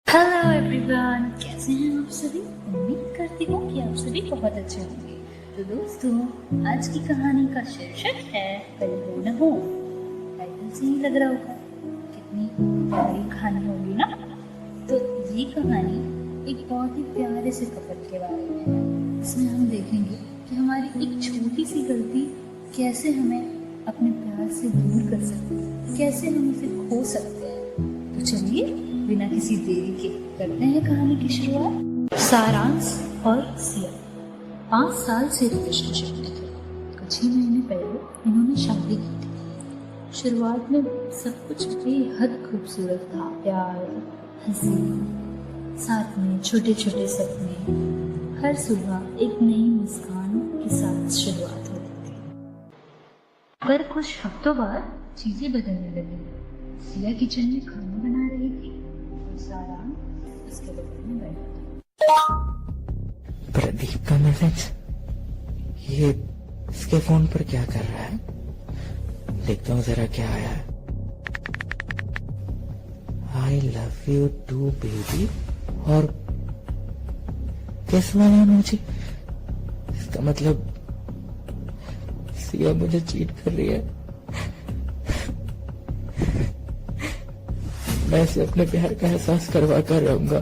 Hello everyone, कैसे हैं आप सभी। उम्मीद करती हूँ कि आप सभी बहुत अच्छे होंगे। तो दोस्तों, आज की कहानी का शीर्षक है कल हो न हो। टाइटल से ही लग रहा होगा कितनी प्यारी कहानी होगी ना। तो ये कहानी एक बहुत ही प्यारे से कपल के बारे में है। इसमें हम देखेंगे कि हमारी एक छोटी सी गलती कैसे हमें अपने प्यार से दूर कर सकती है, कैसे हम उसे खो सकते हैं। तो चलिए बिना किसी देरी के करते हैं कहानी की शुरुआत। सारांश और सिया 5 साल से रिलेशनशिप में थे। कुछ ही महीने पहले इन्होंने शादी की थी। शुरुआत में सब कुछ बेहद खूबसूरत था। प्यार, हंसी, साथ में छोटे छोटे सपने। हर सुबह एक नई मुस्कान के साथ शुरुआत होती थी। पर कुछ हफ्तों बाद चीजें बदलने लगी। सिया किचन में खाना बना रही थी, सारांश उसके बगल में बैठा था। प्रदीप का मैसेज, ये इसके फोन पर क्या कर रहा है? देखता हूँ जरा क्या आया है। I love you too baby और किस वाला मुझे, इसका मतलब सिया मुझे चीट कर रही है। मैं इसे अपने प्यार का एहसास करवा कर रहूंगा।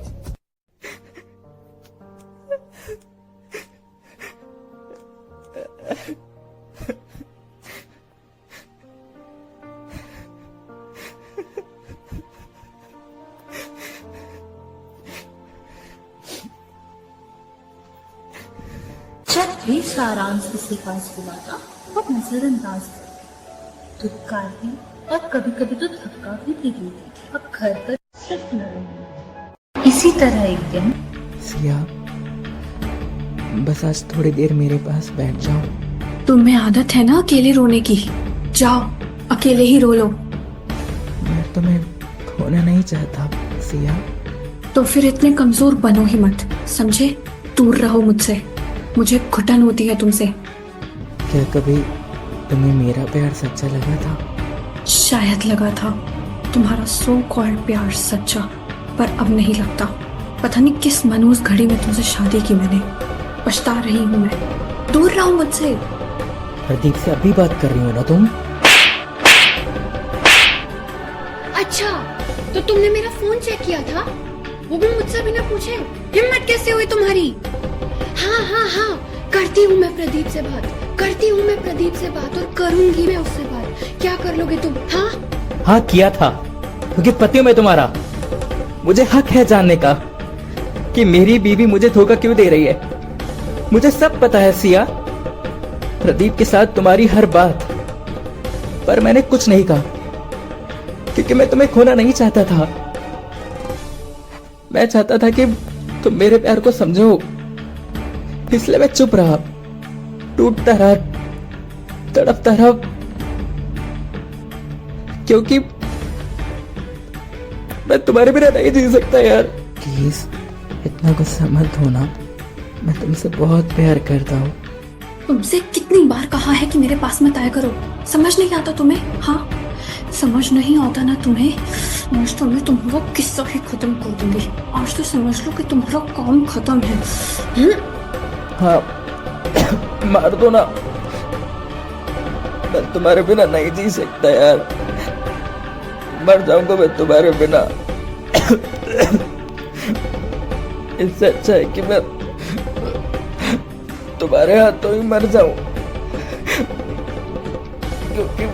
जब भी सारांश उसके पास बुलाता वो नजरअंदाज करती, धुतकारती और कभी कभी तो धक्का भी दे देती। अब घर पर सिर्फ लड़ाई। इसी तरह एक दिन सिया, बस आज थोड़ी देर मेरे पास बैठ जाओ। तुम्हें आदत है ना अकेले रोने की, जाओ अकेले ही रो लो। मैं तुम्हें खोना नहीं चाहता सिया। तो फिर इतने कमजोर बनो ही मत, समझे। दूर रहो मुझसे, मुझे घुटन होती है तुमसे। क्या कभी तुम्हें मेरा प्यार सच्चा लगा था? शायद लगा था, तुम्हारा सो कॉल्ड प्यार सच्चा, पर अब नहीं लगता। पता नहीं किस मनहूस घड़ी में तुमसे शादी की मैंने। पछता रही हूँ मैं। दूर रहो मुझसे। प्रदीप से अभी बात कर रही हो ना तुम? अच्छा, तो तुमने मेरा फोन चेक किया था, वो भी मुझसे बिना पूछे? हिम्मत कैसे हुई तुम्हारी? हाँ हाँ हाँ, करती हूँ मैं प्रदीप से बात, करती हूँ मैं प्रदीप से बात, और करूंगी मैं उससे बात। क्या कर लोगे तुम? हाँ किया था, क्योंकि पति हूं मैं तुम्हारा। मुझे हक है जानने का कि मेरी बीवी मुझे धोखा क्यों दे रही है। मुझे सब पता है सिया, प्रदीप के साथ तुम्हारी हर बात, पर मैंने कुछ नहीं कहा क्योंकि मैं तुम्हें खोना नहीं चाहता था। मैं चाहता था कि तुम मेरे प्यार को समझो, इसलिए मैं चुप रहा, टूटता रहा, तड़पता रहा, क्योंकि मैं तुम्हारे बिना नहीं जी सकता यार। प्लीज इतना गुस्सा मत होना, मैं तुमसे बहुत प्यार करता हूँ। तुमसे कितनी बार कहा है कि मेरे पास मत आया करो। समझ नहीं आता तुम्हें? हाँ, समझ नहीं आता ना तुम्हें। आज तो मैं तुम्हारा किस्सा ही खत्म कर दूंगी। आज तो समझ लो कि तुम्हारा काम खत्म है। हाँ मार दो ना, मैं तुम्हारे बिना नहीं जी सकता यार। मर जाऊंगा मैं तुम्हारे बिना। इससे अच्छा है कि मैं तुम्हारे हाथों ही मर जाऊं, क्योंकि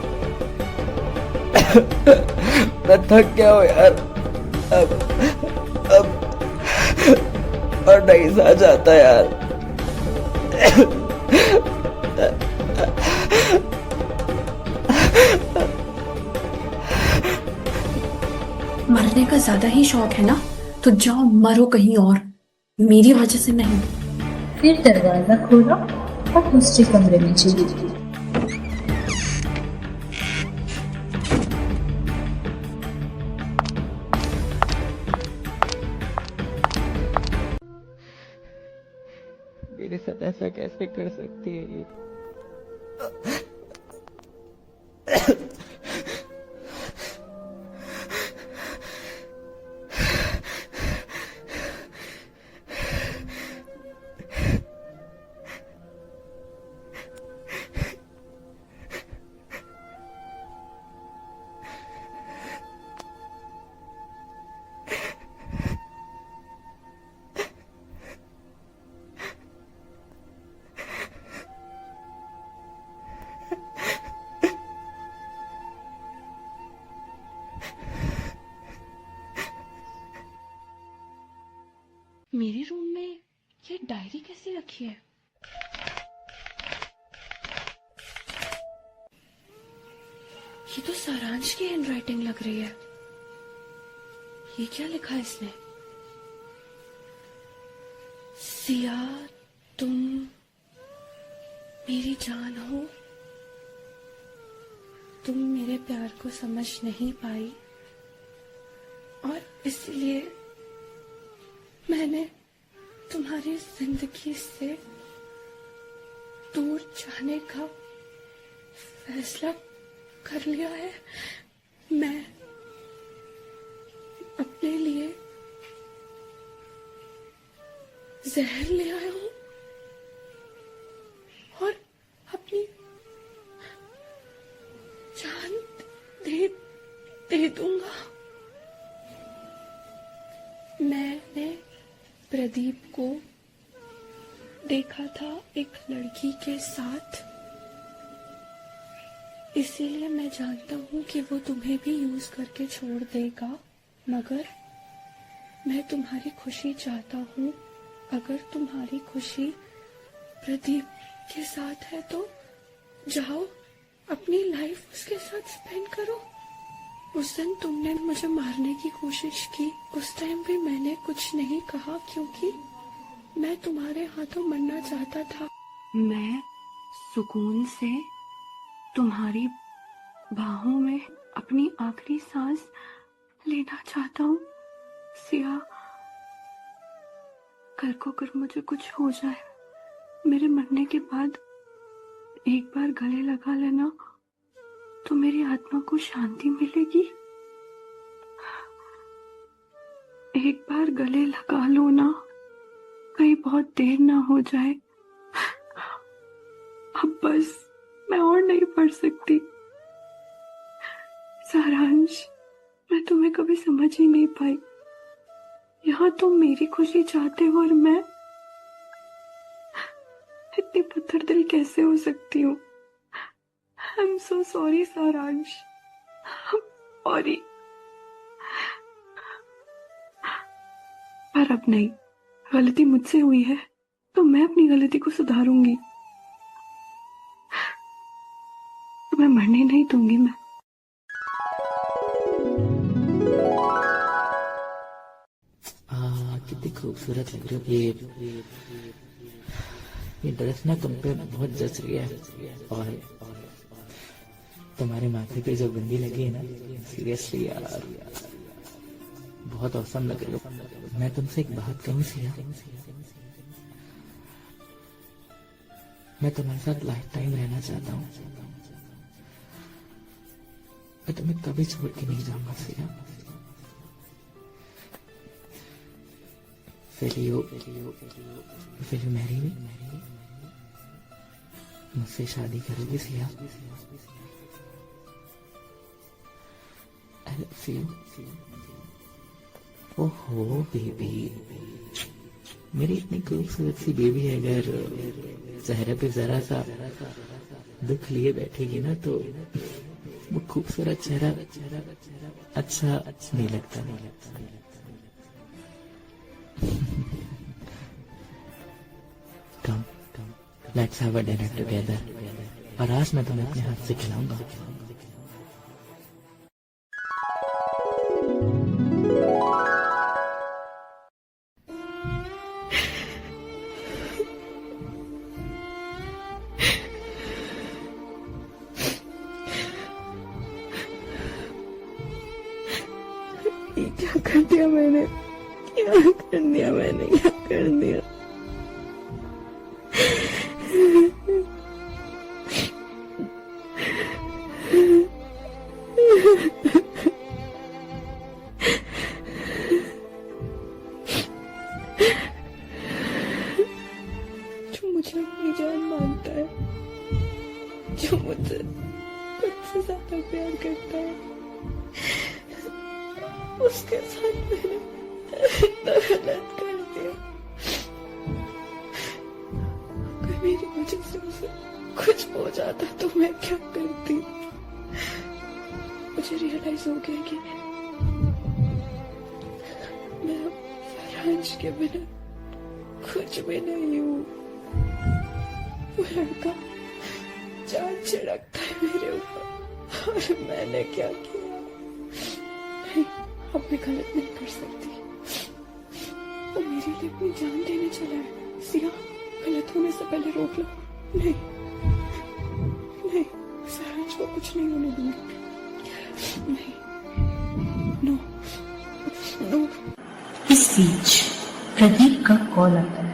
मैं थक गया हूं यार। अब और नहीं सहा जाता यार। मरने का ज्यादा ही शौक है ना, तो जाओ मरो कहीं और, मेरी वजह से नहीं। फिर दरवाजा खोला और दूसरे कमरे में चली गई। मेरे साथ ऐसा कैसे कर सकती है ये? मेरे रूम में ये डायरी कैसे रखी है? ये तो सारांश की हैंडराइटिंग लग रही है। ये क्या लिखा है इसने? सिया, तुम मेरी जान हो। तुम मेरे प्यार को समझ नहीं पाई और इसलिए मैंने तुम्हारी जिंदगी से दूर जाने का फैसला कर लिया है। मैं अपने लिए जहर ले आया हूं और अपनी जान दे दूंगा। मैंने प्रदीप को देखा था एक लड़की के साथ, इसीलिए मैं जानता हूँ कि वो तुम्हें भी यूज करके छोड़ देगा, मगर मैं तुम्हारी खुशी चाहता हूँ। अगर तुम्हारी खुशी प्रदीप के साथ है तो जाओ, अपनी लाइफ उसके साथ स्पेंड करो। उस दिन तुमने मुझे मारने की कोशिश की, उस टाइम भी मैंने कुछ नहीं कहा क्योंकि मैं तुम्हारे हाथों मरना चाहता था। मैं सुकून से तुम्हारी बाहों में अपनी आखिरी सांस लेना चाहता हूँ। सिया, कल को अगर मुझे कुछ हो जाए, मेरे मरने के बाद एक बार गले लगा लेना तो मेरी आत्मा को शांति मिलेगी। एक बार गले लगा लो ना, कहीं बहुत देर ना हो जाए। अब बस मैं और नहीं पढ़ सकती। सारांश, मैं तुम्हें कभी समझ ही नहीं पाई। यहाँ तुम मेरी खुशी चाहते हो और मैं इतनी पत्थर दिल कैसे हो सकती हूँ? आई एम सो सॉरी सारांश, सॉरी। पर अब नहीं, गलती मुझसे हुई है तो मैं अपनी गलती को सुधारूंगी। तुम्हें मरने नहीं दूंगी मैं। कितनी खूबसूरत लग रही हो। ये ड्रेस ना तुम पे बहुत जच रही है और तुम्हारे माथे पे जो बिंदी लगी है ना, सीरियसली यार बहुत औसम लग रही हो। मैं तुमसे एक बात कहूं सिया, मैं तुम्हारे साथ लाइफ टाइम रहना चाहता हूँ। मैं तुम्हें कभी छोड़ के नहीं जाऊंगा Siya. Will you marry me? मुझसे शादी करोगी सिया? I love you. ओहो बेबी, मेरी इतनी खूबसूरत सी बेबी अगर चेहरे पे जरा सा दुख लिए बैठेगी ना तो वो खूबसूरत चेहरा अच्छा नहीं लगता। Come, let's have a dinner together. और आज मैं तुम्हें अपने हाथ से खिलाऊंगा। क्या कर दिया मैंने? क्या कर दिया? जो मुझे अपनी जान मानता है, जो मुझसे खुद से ज्यादा प्यार करता है, उसके साथ मैंने इतना गलत कर दिया। अगर मेरी वजह से उसे कुछ हो जाता तो मैं क्या करती? मुझे रियलाइज हो गया कि मैं अब सारांश के बिना कुछ भी नहीं हूँ। वो लड़का जान छिड़कता है मेरे ऊपर और मैंने क्या किया? नहीं, अब मैं गलत नहीं कर सकती। वो मेरे लिए अपनी जान देने चला है। सिया, गलत होने से पहले रोक लो। नहीं नहीं, सारांश को कुछ नहीं होने दूंगी। नहीं, नो नो। इस बीच प्रदीप का कॉल आता है।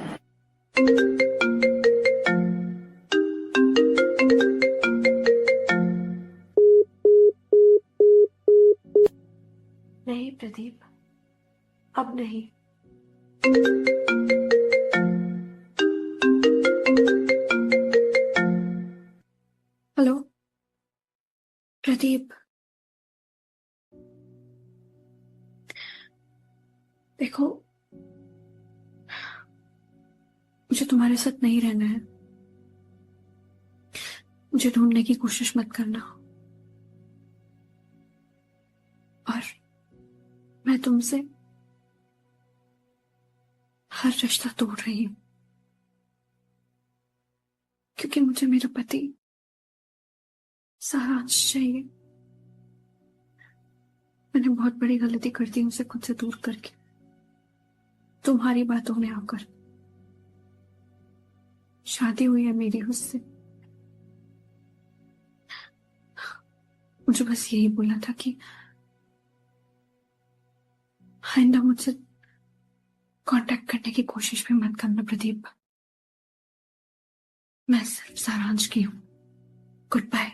नहीं प्रदीप, अब नहीं। हेलो प्रदीप, देखो मुझे तुम्हारे साथ नहीं रहना है। मुझे ढूंढने की कोशिश मत करना। और मैं तुमसे हर रिश्ता तोड़ रही हूं क्योंकि मुझे मेरा पति सारांश चाहिए। मैंने बहुत बड़ी गलती कर दी उसे खुद से दूर करके, तुम्हारी बातों में आकर। शादी हुई है मेरी उससे। मुझे बस यही बोला था कि आइंदा मुझसे कांटेक्ट करने की कोशिश भी मत करना प्रदीप। मैं सिर्फ सारांश की हूं। Goodbye.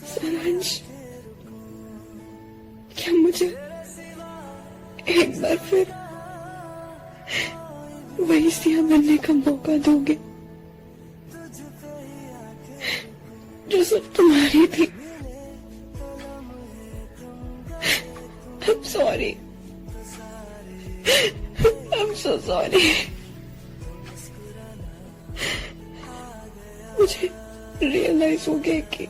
सारांश, क्या मुझे एक बार फिर वही सिया बनने का मौका दोगे जो सब तुम्हारी थी? I'm sorry. I'm so sorry. मुझे रियलाइज हो गया कि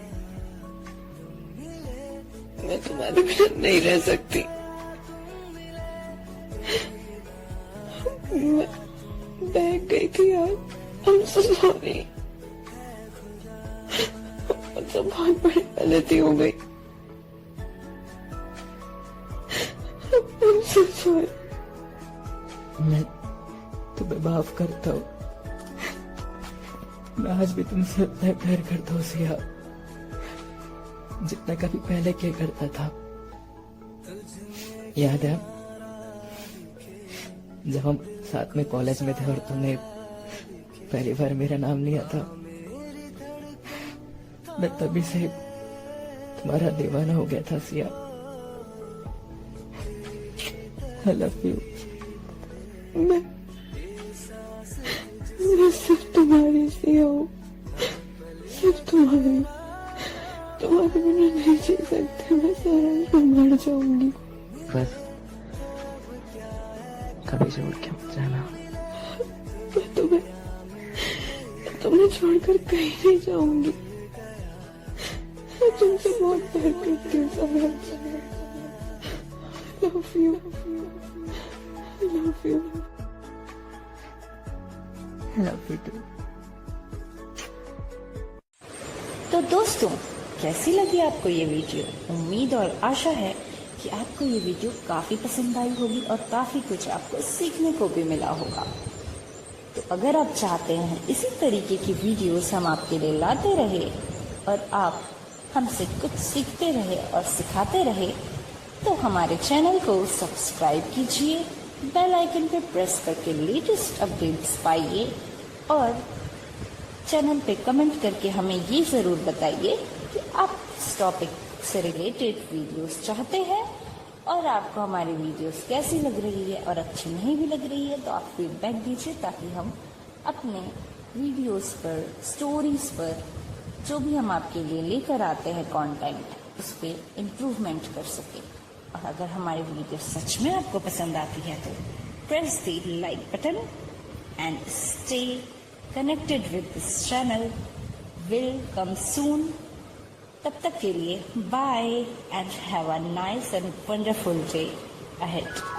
मैं तुम्हारे बिना नहीं रह सकती। मैं बहक गई थी यार। I'm so sorry. मुझसे बहुत बड़ी गलती हो गई। I'm so sorry. मैं तुम्हें माफ करता हूँ। मैं आज भी तुमसे उतना प्यार करता हूँ सिया, जितना कभी पहले किया करता था। याद है जब हम साथ में कॉलेज में थे और तुमने पहली बार मेरा नाम लिया था? मैं तभी से तुम्हारा दीवाना हो गया था सिया। I love you. मैं सिर्फ तुम्हारी सी हूँ, सिर्फ तुम्हारी बिना नहीं जी सकती। मैं सारांश में मर जाऊंगी। बस कभी छोड़ के मत जाना। मैं तुम्हें छोड़कर कहीं नहीं जाऊंगी। मैं तुमसे बहुत प्यार करती हूँ सारांश। Love you. I love you. I love you too. तो दोस्तों, कैसी लगी आपको ये वीडियो? उम्मीद और आशा है कि आपको ये वीडियो काफ़ी पसंद आई होगी और काफ़ी कुछ आपको सीखने को भी मिला होगा। तो अगर आप चाहते हैं इसी तरीके की वीडियोस हम आपके लिए लाते रहे और आप हमसे कुछ सीखते रहे और सिखाते रहे, तो हमारे चैनल को सब्सक्राइब कीजिए, बेल आइकन पे प्रेस करके लेटेस्ट अपडेट्स पाइए और चैनल पे कमेंट करके हमें ये ज़रूर बताइए कि आप इस टॉपिक से रिलेटेड वीडियोस चाहते हैं और आपको हमारी वीडियोस कैसी लग रही है और अच्छी नहीं भी लग रही है तो आप फीडबैक दीजिए ताकि हम अपने वीडियोस पर, स्टोरीज पर जो भी हम आपके लिए लेकर आते हैं कंटेंट, उस पर इम्प्रूवमेंट कर सके। और अगर हमारी वीडियो सच में आपको पसंद आती है तो press the like button and stay connected with this channel. Will come soon तब तक के लिए bye and have a nice and wonderful day ahead.